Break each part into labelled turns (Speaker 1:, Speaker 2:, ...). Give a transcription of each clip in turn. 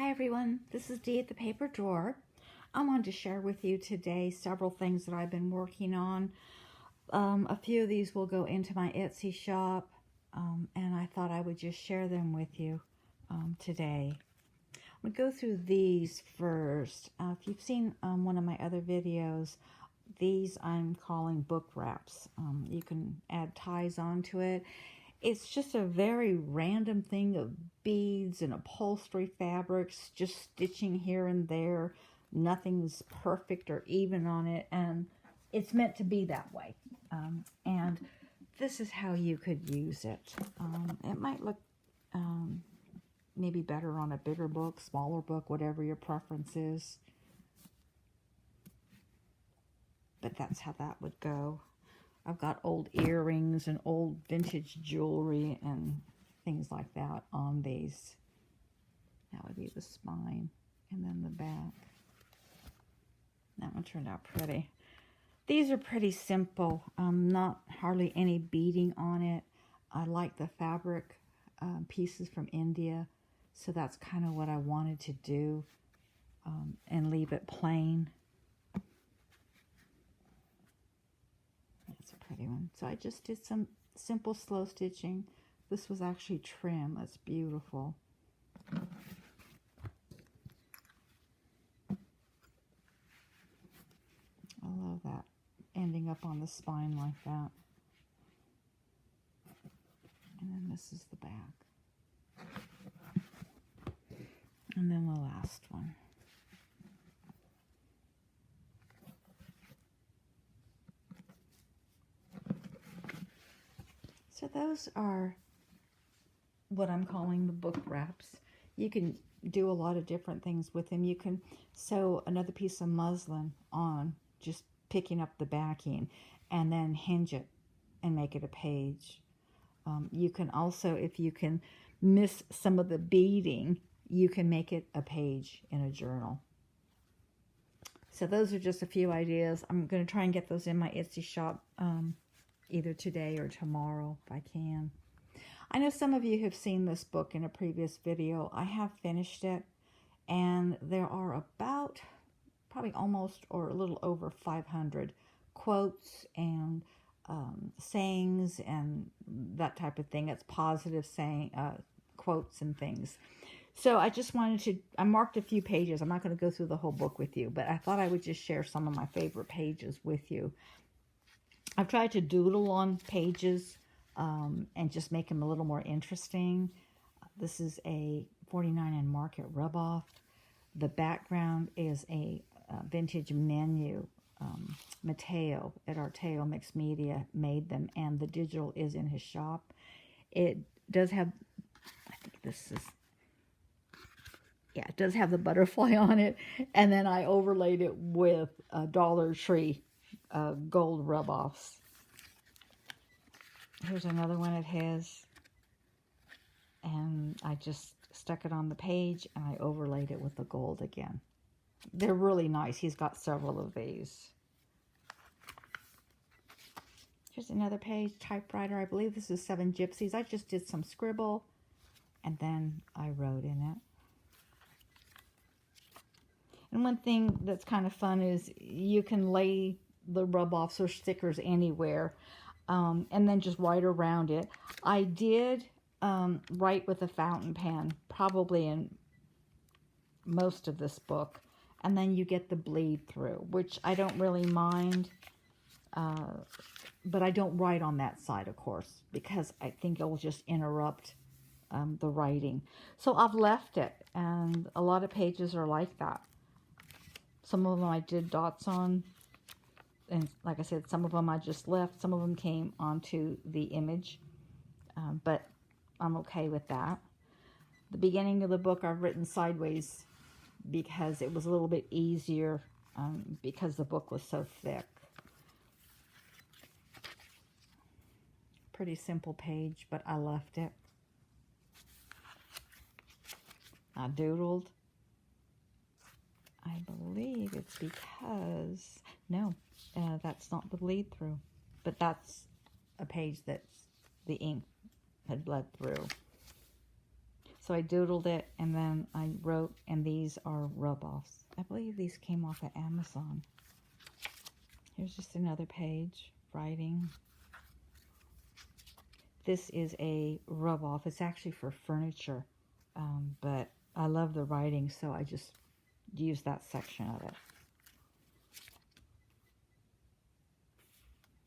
Speaker 1: Hi everyone, this is Dee at the Paper Drawer. I wanted to share with you today several things that I've been working on. A few of these will go into my Etsy shop, and I thought I would just share them with you today. I'm going to go through these first. If you've seen one of my other videos, these I'm calling book wraps. You can add ties onto it. It's just a very random thing of beads and upholstery fabrics, just stitching here and there. Nothing's perfect or even on it, and it's meant to be that way. And this is how you could use it. It might look maybe better on a bigger book, smaller book, whatever your preference is. But that's how that would go. I've got old earrings and old vintage jewelry and things like that on these. That would be the spine and then the back. That one turned out pretty. These are pretty simple, not hardly any beading on it. I like the fabric pieces from India, so that's kind of what I wanted to do, and leave it plain. That's a pretty one. So I just did some simple slow stitching. This was actually trim. That's beautiful. I love that, ending up on the spine like that. And then this is the back. And then the last one. So those are what I'm calling the book wraps. You can do a lot of different things with them. You can sew another piece of muslin on, just picking up the backing, and then hinge it and make it a page. You can also, if you can miss some of the beading, you can make it a page in a journal. So those are just a few ideas. I'm going to try and get those in my Etsy shop either today or tomorrow if I can. I know some of you have seen this book in a previous video. I have finished it, and there are about probably almost or a little over 500 quotes and sayings and that type of thing. It's positive saying quotes and things. So I just wanted to, I marked a few pages. I'm not going to go through the whole book with you, but I thought I would just share some of my favorite pages with you. I've tried to doodle on pages and just make them a little more interesting. This is a 49 and Market rub-off. The background is a vintage menu. Matteo at Matteo Mixed Media made them, and the digital is in his shop. It does have, I think this is, yeah, it does have the butterfly on it, and then I overlaid it with Dollar Tree gold rub-offs. Here's another one of his, and I just stuck it on the page and I overlaid it with the gold again. They're really nice. He's got several of these. Here's another page, typewriter. I believe this is 7 Gypsies. I just did some scribble and then I wrote in it. And one thing that's kind of fun is you can lay the rub-offs or stickers anywhere, and then just write around it. I did write with a fountain pen, probably in most of this book, and then you get the bleed through, which I don't really mind, but I don't write on that side, of course, because I think it will just interrupt the writing. So I've left it, and a lot of pages are like that. Some of them I did dots on, and like I said, some of them I just left. Some of them came onto the image, but I'm okay with that. The beginning of the book I've written sideways because it was a little bit easier because the book was so thick. Pretty simple page, but I left it. I doodled. I believe it's because, no, that's not the bleed through, but that's a page that the ink had bled through. So I doodled it, and then I wrote, and these are rub-offs. I believe these came off of Amazon. Here's just another page, writing. This is a rub-off. It's actually for furniture, but I love the writing, so I just used that section of it.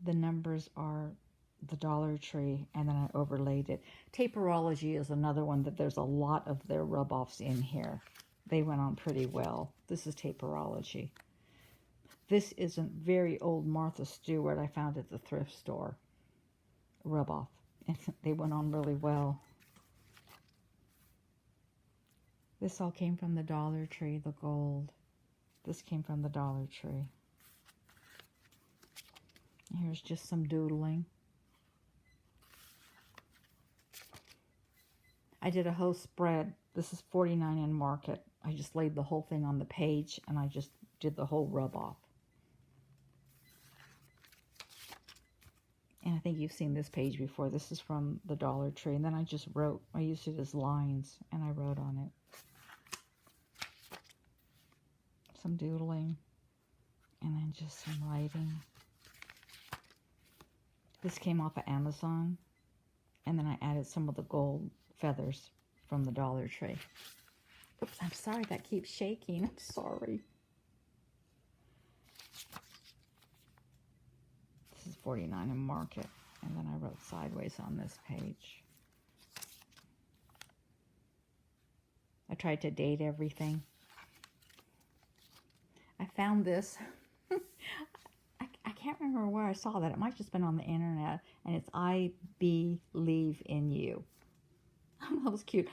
Speaker 1: The numbers are the Dollar Tree, and then I overlaid it. Taperology is another one that there's a lot of their rub-offs in here. They went on pretty well. This is Taperology. This is a very old Martha Stewart I found at the thrift store. Rub-off. And they went on really well. This all came from the Dollar Tree, the gold. This came from the Dollar Tree. Here's just some doodling. I did a whole spread. This is $49 in Market. I just laid the whole thing on the page, and I just did the whole rub-off. And I think you've seen this page before. This is from the Dollar Tree. And then I just wrote. I used it as lines, and I wrote on it. Some doodling, and then just some writing. This came off of Amazon, and then I added some of the gold feathers from the Dollar Tree. Oops, I'm sorry that keeps shaking. I'm sorry. This is $49 in Market, and then I wrote sideways on this page. I tried to date everything. I found this. I can't remember where I saw that. It might have just been on the internet. And it's I Believe in You. That was cute.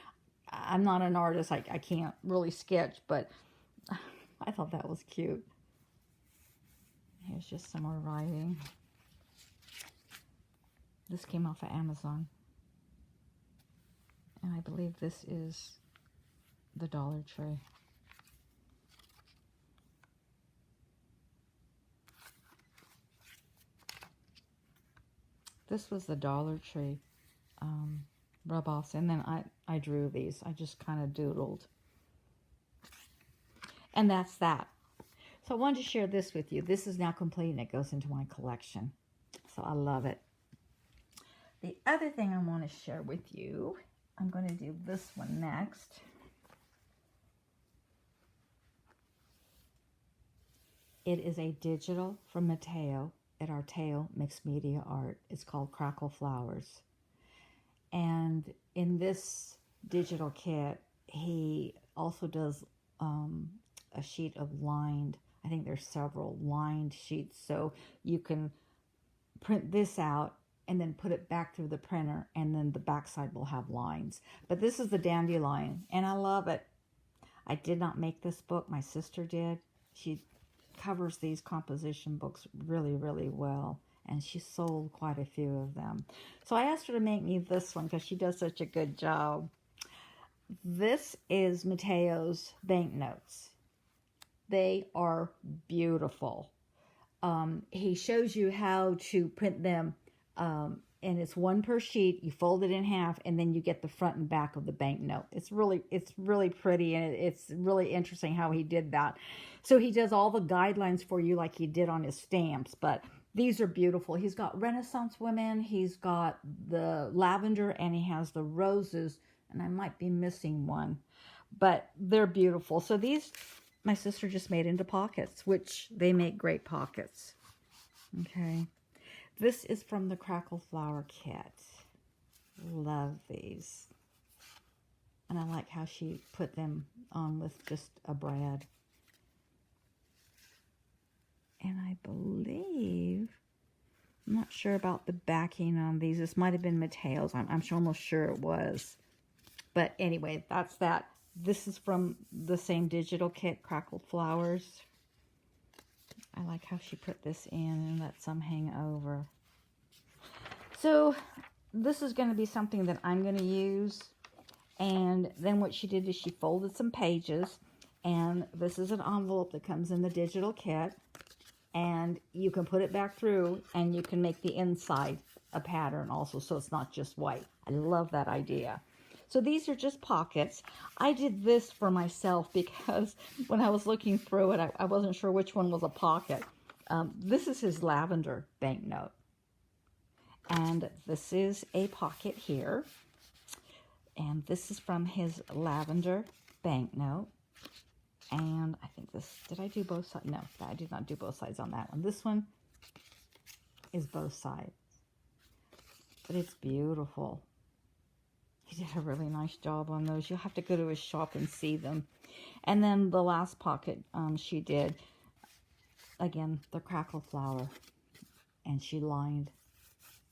Speaker 1: I'm not an artist. I can't really sketch, but I thought that was cute. Here's just some more writing. This came off of Amazon. And I believe this is the Dollar Tree. This was the Dollar Tree rub-offs, and then I drew these. I just kind of doodled. And that's that. So I wanted to share this with you. This is now complete, and it goes into my collection. So I love it. The other thing I want to share with you, I'm going to do this one next. It is a digital from Matteo at Arteo Mixed Media Art. It's called Crackle Flowers. And in this digital kit, he also does a sheet of lined, I think there's several lined sheets, so you can print this out and then put it back through the printer, and then the backside will have lines. But this is the dandelion, and I love it. I did not make this book. My sister did. She covers these composition books really, really well, and she sold quite a few of them. So I asked her to make me this one because she does such a good job. This is Matteo's banknotes. They are beautiful. He shows you how to print them, and it's one per sheet. You fold it in half, and then you get the front and back of the banknote. It's really pretty, and it's really interesting how he did that. So he does all the guidelines for you like he did on his stamps, but these are beautiful. He's got Renaissance women, he's got the lavender, and he has the roses, and I might be missing one, but they're beautiful. So these, my sister just made into pockets, which they make great pockets. Okay. This is from the Crackle Flower kit. Love these. And I like how she put them on with just a brad. And I believe, I'm not sure about the backing on these. This might have been Matteo's. I'm almost sure it was. But anyway, that's that. This is from the same digital kit, Crackle Flowers. I like how she put this in and let some hang over. So this is going to be something that I'm going to use. And then what she did is she folded some pages. And this is an envelope that comes in the digital kit. And you can put it back through, and you can make the inside a pattern also, so it's not just white. I love that idea. So these are just pockets. I did this for myself because when I was looking through it, I wasn't sure which one was a pocket. This is his lavender banknote. And this is a pocket here. And this is from his lavender banknote. And I think this, did I do both sides? No, I did not do both sides on that one. This one is both sides. But it's beautiful. He did a really nice job on those. You'll have to go to his shop and see them. And then the last pocket she did, again, the crackle flower. And she lined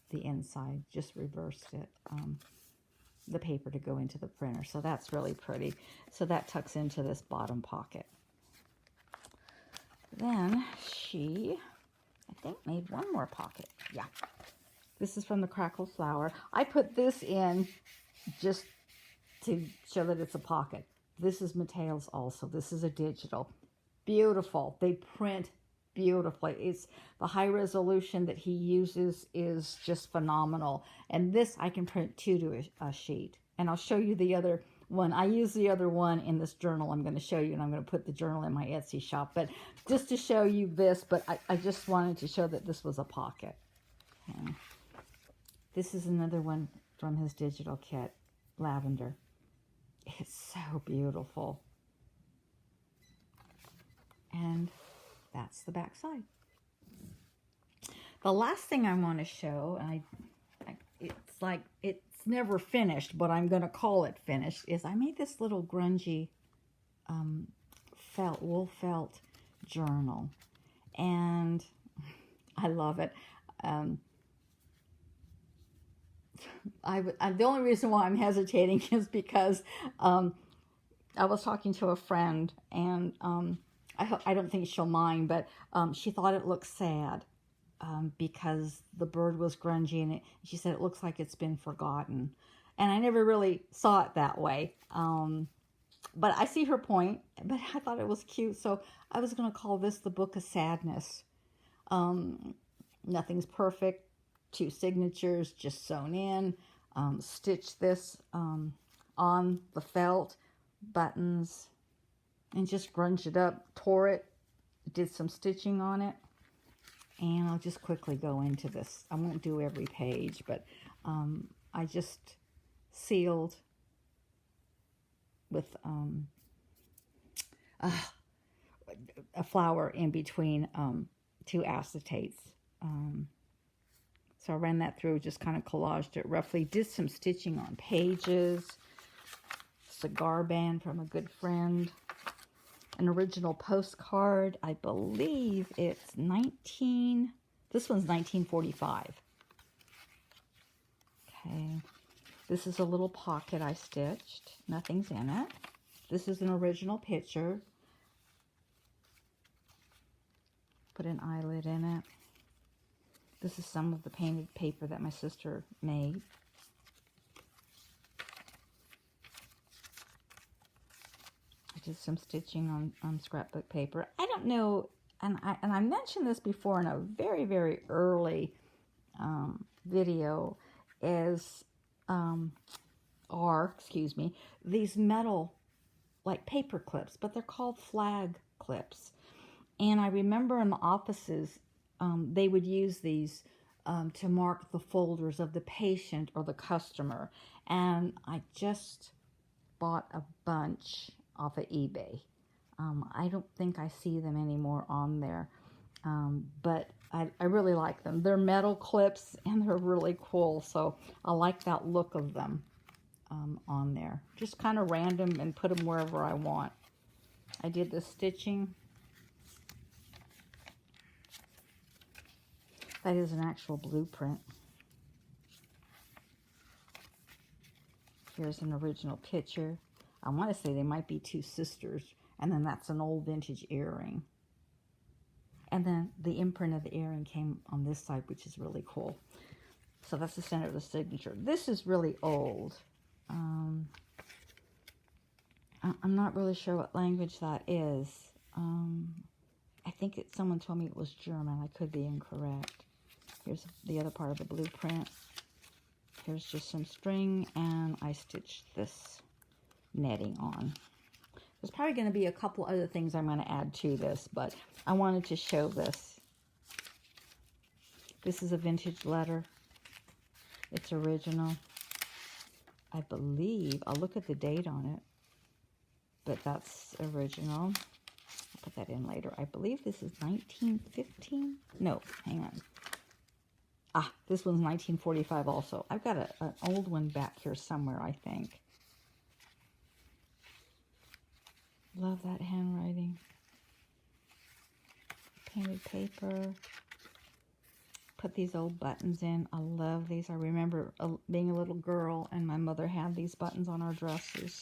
Speaker 1: the inside, just reversed it, the paper to go into the printer. So that's really pretty. So that tucks into this bottom pocket. Then she, I think, made one more pocket. Yeah. This is from the crackle flower. I put this in just to show that it's a pocket. This is Matteo's also. This is a digital. Beautiful. They print beautifully. It's the high resolution that he uses is just phenomenal. And this I can print 2 to a sheet. And I'll show you the other one. I use the other one in this journal I'm going to show you, and I'm going to put the journal in my Etsy shop. But just to show you this, but I just wanted to show that this was a pocket. Okay. This is another one from his digital kit, lavender. It's so beautiful. And that's the back side. The last thing I want to show, and it's like it's never finished, but I'm going to call it finished, is I made this little grungy wool felt journal, and I love it. The only reason why I'm hesitating is because I was talking to a friend, and I don't think she'll mind, but she thought it looked sad because the bird was grungy, and she said it looks like it's been forgotten. And I never really saw it that way. But I see her point, but I thought it was cute, so I was going to call this the Book of Sadness. Nothing's perfect. 2 signatures just sewn in. Stitched this on the felt, buttons, and just grunged it up, tore it, did some stitching on it. And I'll just quickly go into this. I won't do every page, but I just sealed with a flower in between 2 acetates. So I ran that through, just kind of collaged it roughly, did some stitching on pages, cigar band from a good friend, an original postcard. I believe it's this one's 1945. Okay. This is a little pocket I stitched. Nothing's in it. This is an original picture. Put an eyelid in it. This is some of the painted paper that my sister made. I did some stitching on scrapbook paper. I don't know, and I mentioned this before in a very, very early video, these metal, like paper clips, but they're called flag clips. And I remember in the offices, they would use these to mark the folders of the patient or the customer. And I just bought a bunch off of eBay. I don't think I see them anymore on there, but I really like them. They're metal clips and they're really cool, so I like that look of them on there. Just kind of random and put them wherever I want. I did the stitching. That is an actual blueprint. Here's an original picture. I want to say they might be 2 sisters. And then that's an old vintage earring. And then the imprint of the earring came on this side, which is really cool. So that's the center of the signature. This is really old. I'm not really sure what language that is. I think someone told me it was German. I could be incorrect. Here's the other part of the blueprint. Here's just some string, and I stitched this netting on. There's probably going to be a couple other things I'm going to add to this, but I wanted to show this. This is a vintage letter. It's original. I believe, I'll look at the date on it, but that's original. I'll put that in later. I believe this is 1915. No, hang on. Ah, this one's 1945 also. I've got an old one back here somewhere, I think. Love that handwriting. Painted paper. Put these old buttons in. I love these. I remember being a little girl and my mother had these buttons on our dresses.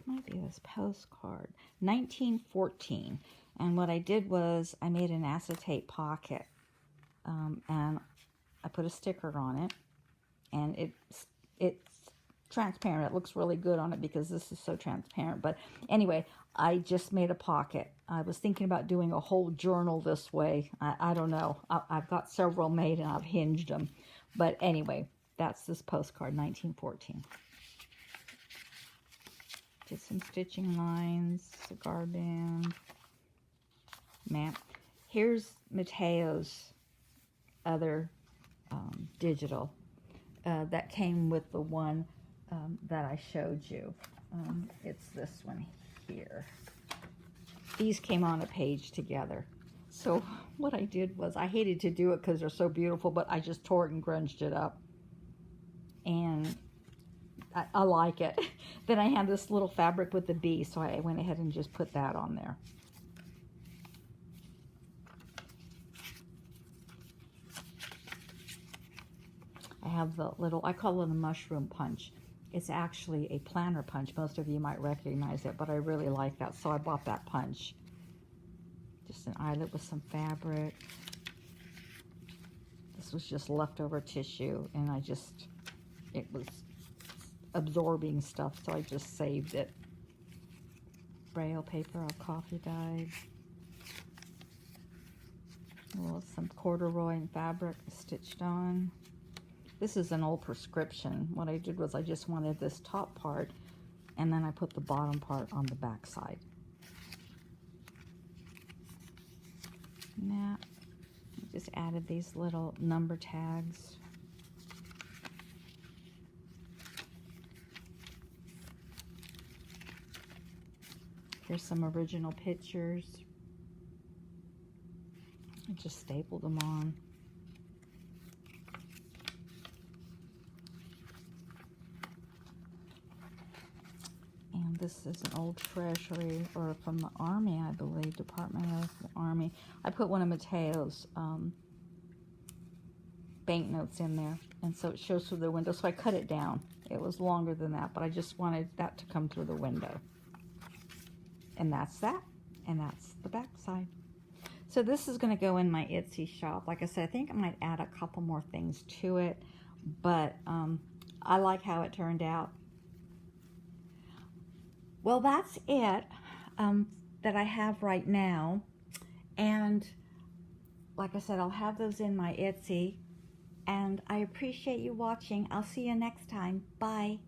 Speaker 1: Might be this postcard. 1914. And what I did was I made an acetate pocket, and I put a sticker on it, and it's transparent. It looks really good on it because this is so transparent. But anyway, I just made a pocket. I was thinking about doing a whole journal this way. I don't know. I've got several made and I've hinged them. But anyway, that's this postcard, 1914. Did some stitching lines, cigar band, map. Here's Matteo's other digital that came with the one that I showed you. It's this one here. These came on a page together. So what I did was, I hated to do it because they're so beautiful, but I just tore it and grunged it up. And I like it. Then I had this little fabric with the bee, so I went ahead and just put that on there. I have the little, I call it a mushroom punch. It's actually a planner punch. Most of you might recognize it, but I really like that, so I bought that punch. Just an eyelet with some fabric. This was just leftover tissue, and it was absorbing stuff, so I just saved it. Braille paper, all coffee dyed. Well, some corduroy and fabric stitched on. This is an old prescription. What I did was I just wanted this top part, and then I put the bottom part on the back side. Now, I just added these little number tags. Here's some original pictures. I just stapled them on. And this is an old treasury, or from the Army, I believe, Department of the Army. I put one of Matteo's banknotes in there, and so it shows through the window. So I cut it down. It was longer than that, but I just wanted that to come through the window. And that's that, and that's the back side. So this is going to go in my Etsy shop. Like I said, I think I might add a couple more things to it, but I like how it turned out. Well, that's it that I have right now. And like I said, I'll have those in my Etsy. And I appreciate you watching. I'll see you next time. Bye.